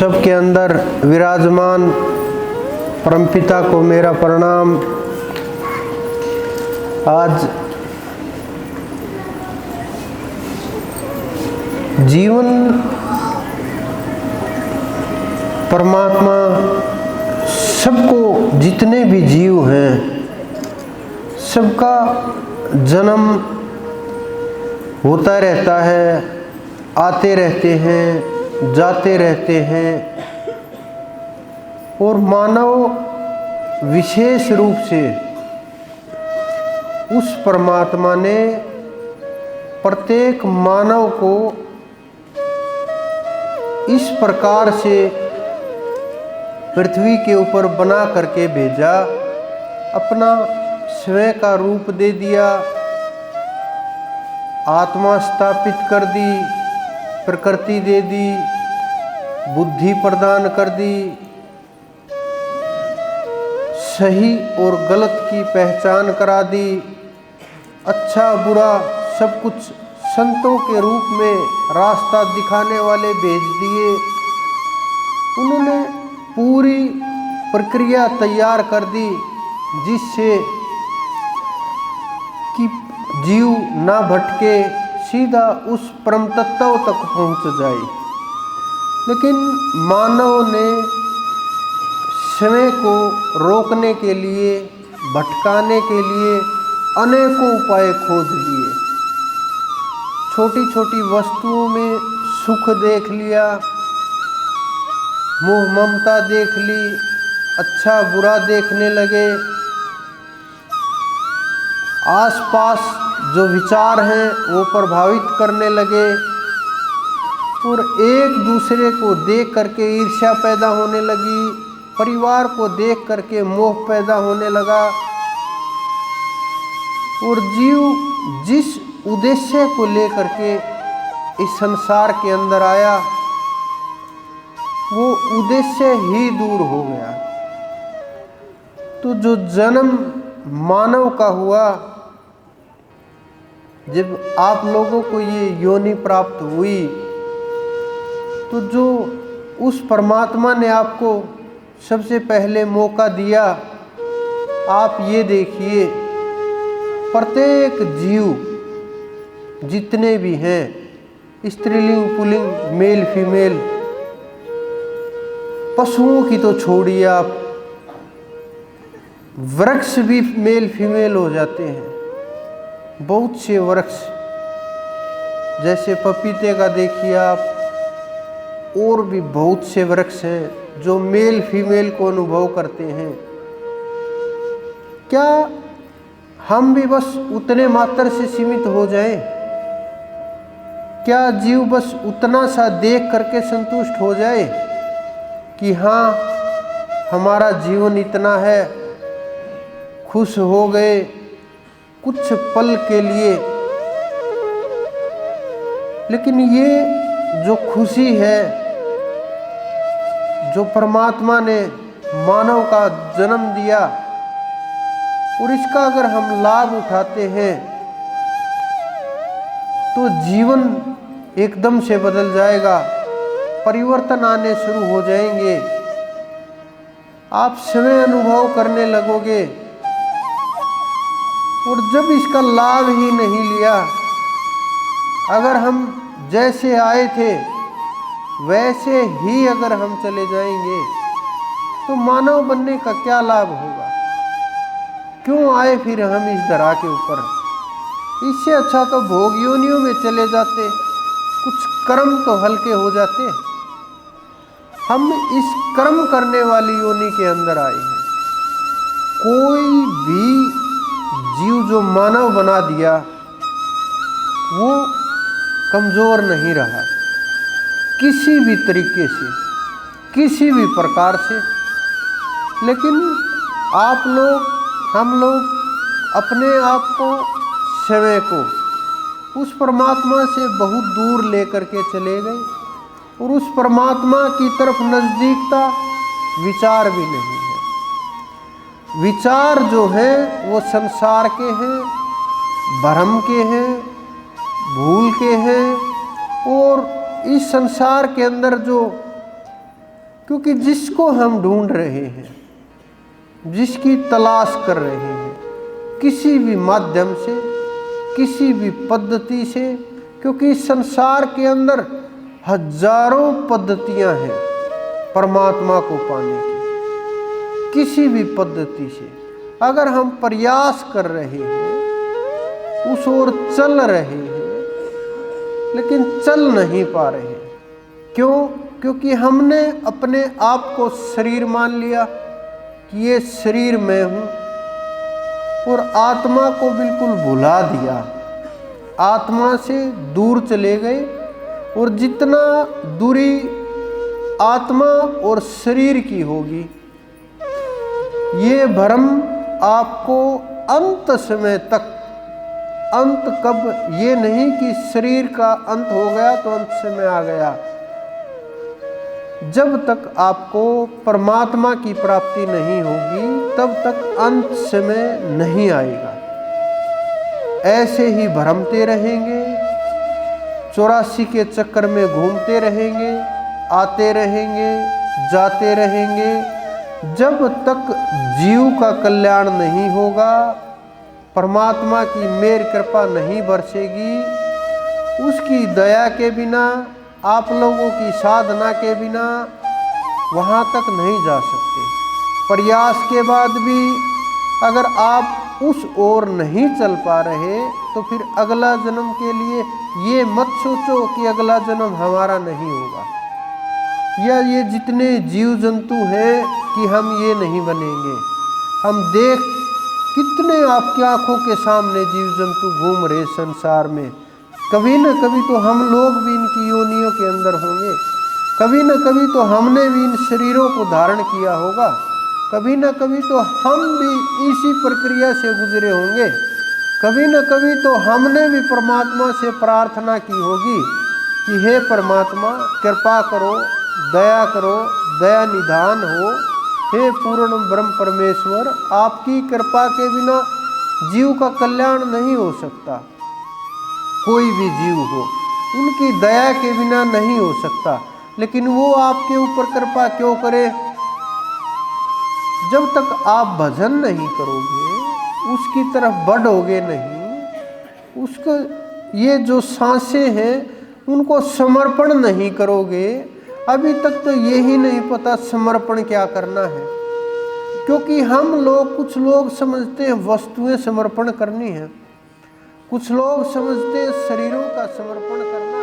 सबके अंदर विराजमान परमपिता को मेरा प्रणाम। आज जीवन परमात्मा सबको, जितने भी जीव हैं, सबका जन्म होता रहता है, आते रहते हैं, जाते रहते हैं। और मानव विशेष रूप से उस परमात्मा ने प्रत्येक मानव को इस प्रकार से पृथ्वी के ऊपर बना करके भेजा, अपना स्वयं का रूप दे दिया, आत्मा स्थापित कर दी, प्रकृति दे दी, बुद्धि प्रदान कर दी, सही और गलत की पहचान करा दी, अच्छा बुरा सब कुछ संतों के रूप में रास्ता दिखाने वाले भेज दिए। उन्होंने पूरी प्रक्रिया तैयार कर दी जिससे कि जीव ना भटके, सीधा उस परम तत्व तक पहुंच जाए। लेकिन मानव ने समय को रोकने के लिए, भटकाने के लिए अनेकों उपाय खोज लिए। छोटी छोटी वस्तुओं में सुख देख लिया, मोह ममता देख ली, अच्छा बुरा देखने लगे। आसपास जो विचार हैं वो प्रभावित करने लगे और एक दूसरे को देख करके ईर्ष्या पैदा होने लगी, परिवार को देख करके मोह पैदा होने लगा। और जीव जिस उद्देश्य को लेकर के इस संसार के अंदर आया, वो उद्देश्य ही दूर हो गया। तो जो जन्म मानव का हुआ, जब आप लोगों को ये योनि प्राप्त हुई, तो जो उस परमात्मा ने आपको सबसे पहले मौका दिया, आप ये देखिए, प्रत्येक जीव जितने भी हैं, स्त्रीलिंग पुल्लिंग, मेल फीमेल, पशुओं की तो छोड़िए आप, वृक्ष भी मेल फीमेल हो जाते हैं। बहुत से वृक्ष, जैसे पपीते का देखिए आप, और भी बहुत से वृक्ष हैं जो मेल फीमेल को अनुभव करते हैं। क्या हम भी बस उतने मात्र से सीमित हो जाएं? क्या जीव बस उतना सा देख करके संतुष्ट हो जाए कि हाँ, हमारा जीवन इतना है, खुश हो गए कुछ पल के लिए? लेकिन ये जो खुशी है, जो परमात्मा ने मानव का जन्म दिया, और इसका अगर हम लाभ उठाते हैं तो जीवन एकदम से बदल जाएगा, परिवर्तन आने शुरू हो जाएंगे, आप स्वयं अनुभव करने लगोगे। और जब इसका लाभ ही नहीं लिया, अगर हम जैसे आए थे वैसे ही अगर हम चले जाएंगे, तो मानव बनने का क्या लाभ होगा? क्यों आए फिर हम इस धरा के ऊपर? इससे अच्छा तो भोग योनियों में चले जाते, कुछ कर्म तो हल्के हो जाते। हम इस कर्म करने वाली योनि के अंदर आए हैं। कोई भी जीव जो मानव बना दिया, वो कमज़ोर नहीं रहा किसी भी तरीके से, किसी भी प्रकार से। लेकिन आप लोग, हम लोग अपने आप को, स्वयं को उस परमात्मा से बहुत दूर लेकर के चले गए, और उस परमात्मा की तरफ नज़दीकता विचार भी नहीं है। विचार जो है वो संसार के हैं, भ्रम के हैं, भूल के हैं। और इस संसार के अंदर जो क्योंकि जिसको हम ढूंढ रहे हैं, जिसकी तलाश कर रहे हैं, किसी भी माध्यम से, किसी भी पद्धति से, क्योंकि संसार के अंदर हजारों पद्धतियां हैं परमात्मा को पाने की, किसी भी पद्धति से अगर हम प्रयास कर रहे हैं, उस ओर चल रहे हैं, लेकिन चल नहीं पा रहे हैं। क्यों? क्योंकि हमने अपने आप को शरीर मान लिया कि ये शरीर मैं हूँ, और आत्मा को बिल्कुल भुला दिया, आत्मा से दूर चले गए। और जितना दूरी आत्मा और शरीर की होगी, ये भ्रम आपको अंत समय तक, अंत कब, ये नहीं कि शरीर का अंत हो गया तो अंत समय आ गया, जब तक आपको परमात्मा की प्राप्ति नहीं होगी तब तक अंत समय नहीं आएगा। ऐसे ही भ्रमते रहेंगे, 84 के चक्कर में घूमते रहेंगे, आते रहेंगे, जाते रहेंगे, जब तक जीव का कल्याण नहीं होगा, परमात्मा की मेहर कृपा नहीं बरसेगी, उसकी दया के बिना, आप लोगों की साधना के बिना वहाँ तक नहीं जा सकते। प्रयास के बाद भी अगर आप उस ओर नहीं चल पा रहे तो फिर अगला जन्म के लिए ये मत सोचो कि अगला जन्म हमारा नहीं होगा, या ये जितने जीव जंतु हैं कि हम ये नहीं बनेंगे। हम देख कितने आपकी आंखों के सामने जीव जंतु घूम रहे संसार में, कभी न कभी तो हम लोग भी इनकी योनियों के अंदर होंगे, कभी न कभी तो हमने भी इन शरीरों को धारण किया होगा, कभी न कभी तो हम भी इसी प्रक्रिया से गुजरे होंगे, कभी न कभी तो हमने भी परमात्मा से प्रार्थना की होगी कि हे परमात्मा कृपा करो, दया करो, दया निधान हो, हे पूर्ण ब्रह्म परमेश्वर, आपकी कृपा के बिना जीव का कल्याण नहीं हो सकता। कोई भी जीव हो, उनकी दया के बिना नहीं हो सकता। लेकिन वो आपके ऊपर कृपा क्यों करे? जब तक आप भजन नहीं करोगे, उसकी तरफ बढ़ोगे नहीं, उसको ये जो सांसें हैं उनको समर्पण नहीं करोगे, अभी तक तो यही नहीं पता समर्पण क्या करना है। क्योंकि हम लोग, कुछ लोग समझते हैं वस्तुएं समर्पण करनी है, कुछ लोग समझते हैं शरीरों का समर्पण करना